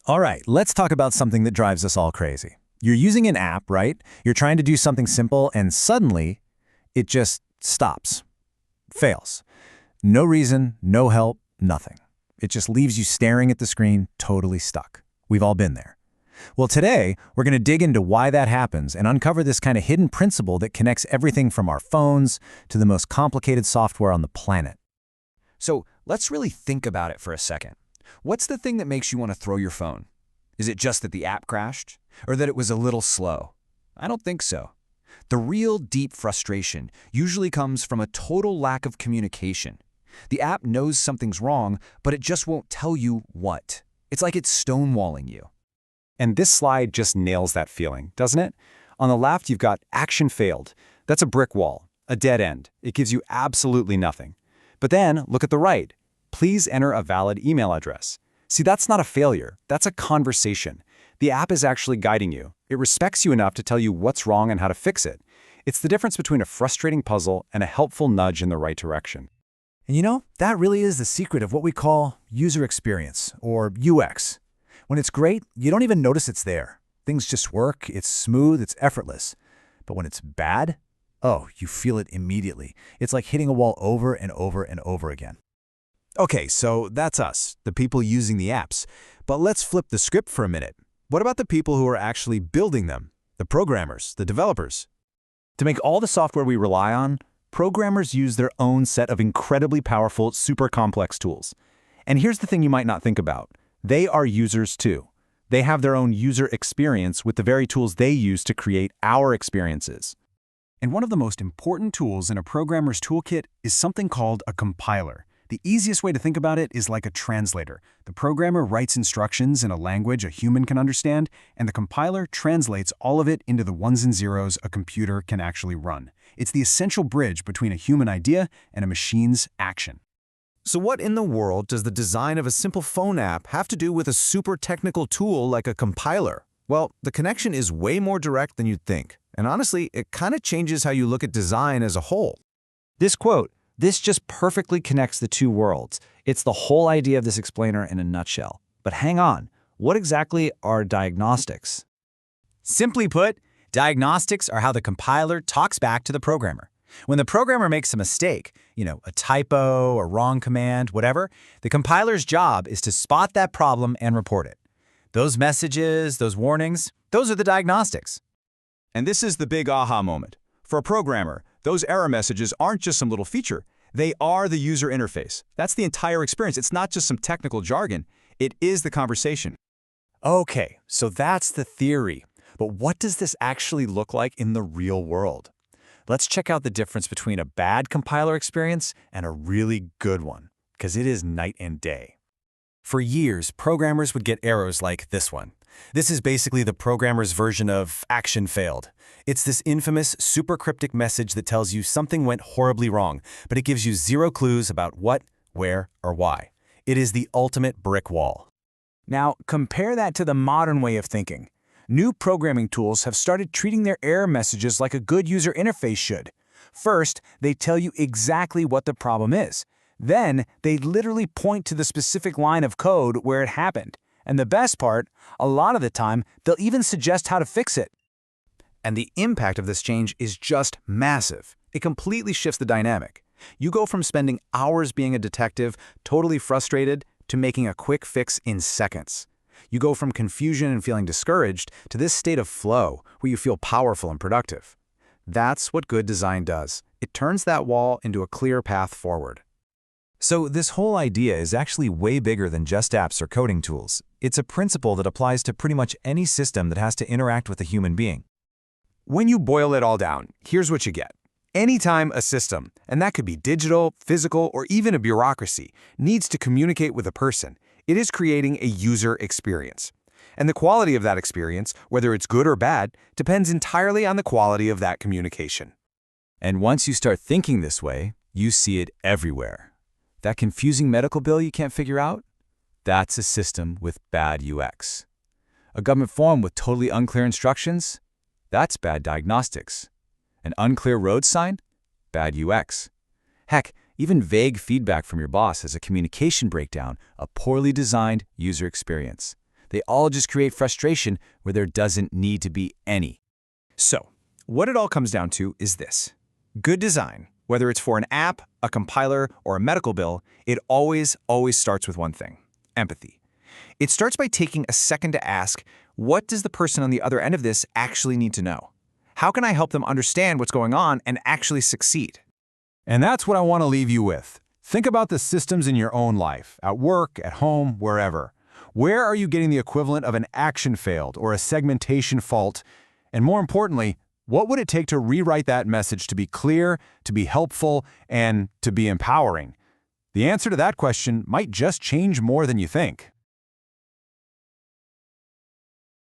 All right, let's talk about something that drives us all crazy. You're using an app, right? You're trying to do something simple, and suddenly, it just stops. Fails. No reason, no help, nothing. It just leaves you staring at the screen, totally stuck. We've all been there. Well, today, we're going to dig into why that happens and uncover this kind of hidden principle that connects everything from our phones to the most complicated software on the planet. So let's really think about it for a second. What's the thing that makes you want to throw your phone? Is it just that the app crashed? Or that it was a little slow? I don't think so. The real deep frustration usually comes from a total lack of communication. The app knows something's wrong, but it just won't tell you what. It's like it's stonewalling you. And this slide just nails that feeling, doesn't it? On the left, you've got action failed. That's a brick wall, a dead end. It gives you absolutely nothing. But then, look at the right. Please enter a valid email address. See, that's not a failure. That's a conversation. The app is actually guiding you. It respects you enough to tell you what's wrong and how to fix it. It's the difference between a frustrating puzzle and a helpful nudge in the right direction. And you know, that really is the secret of what we call user experience, or UX. When it's great, you don't even notice it's there. Things just work, it's smooth, it's effortless. But when it's bad, oh, you feel it immediately. It's like hitting a wall over and over and over again. Okay, so that's us, the people using the apps. But let's flip the script for a minute. What about the people who are actually building them? The programmers, the developers? To make all the software we rely on, programmers use their own set of incredibly powerful, super complex tools. And here's the thing you might not think about. They are users too. They have their own user experience with the very tools they use to create our experiences. And one of the most important tools in a programmer's toolkit is something called a compiler. The easiest way to think about it is like a translator. The programmer writes instructions in a language a human can understand, and the compiler translates all of it into the ones and zeros a computer can actually run. It's the essential bridge between a human idea and a machine's action. So what in the world does the design of a simple phone app have to do with a super technical tool like a compiler? Well, the connection is way more direct than you'd think. And honestly, it kind of changes how you look at design as a whole. This quote, this just perfectly connects the two worlds. It's the whole idea of this explainer in a nutshell. But hang on, what exactly are diagnostics? Simply put, diagnostics are how the compiler talks back to the programmer. When the programmer makes a mistake, a typo, a wrong command, whatever, the compiler's job is to spot that problem and report it. Those messages, those warnings, those are the diagnostics. And this is the big aha moment. For a programmer, those error messages aren't just some little feature. They are the user interface. That's the entire experience. It's not just some technical jargon. It is the conversation. Okay, so that's the theory. But what does this actually look like in the real world? Let's check out the difference between a bad compiler experience and a really good one, because it is night and day. For years, programmers would get errors like this one. This is basically the programmer's version of action failed. It's this infamous, super cryptic message that tells you something went horribly wrong, but it gives you zero clues about what, where, or why. It is the ultimate brick wall. Now, compare that to the modern way of thinking. New programming tools have started treating their error messages like a good user interface should. First, they tell you exactly what the problem is. Then, they literally point to the specific line of code where it happened. And the best part, a lot of the time, they'll even suggest how to fix it. And the impact of this change is just massive. It completely shifts the dynamic. You go from spending hours being a detective, totally frustrated, to making a quick fix in seconds. You go from confusion and feeling discouraged to this state of flow where you feel powerful and productive. That's what good design does. It turns that wall into a clear path forward. So this whole idea is actually way bigger than just apps or coding tools. It's a principle that applies to pretty much any system that has to interact with a human being. When you boil it all down, here's what you get. Anytime a system, and that could be digital, physical, or even a bureaucracy, needs to communicate with a person, it is creating a user experience. And the quality of that experience, whether it's good or bad, depends entirely on the quality of that communication. And once you start thinking this way, you see it everywhere. That confusing medical bill you can't figure out? That's a system with bad UX. A government form with totally unclear instructions? That's bad diagnostics. An unclear road sign? Bad UX. Heck, even vague feedback from your boss is a communication breakdown, a poorly designed user experience. They all just create frustration where there doesn't need to be any. So, what it all comes down to is this. Good design, whether it's for an app, a compiler, or a medical bill, it always starts with one thing: empathy. It starts by taking a second to ask, what does the person on the other end of this actually need to know? How can I help them understand what's going on and actually succeed? And that's what I want to leave you with. Think about the systems in your own life, at work, at home, wherever. Where are you getting the equivalent of an action failed or a segmentation fault? And more importantly, what would it take to rewrite that message to be clear, to be helpful, and to be empowering? The answer to that question might just change more than you think.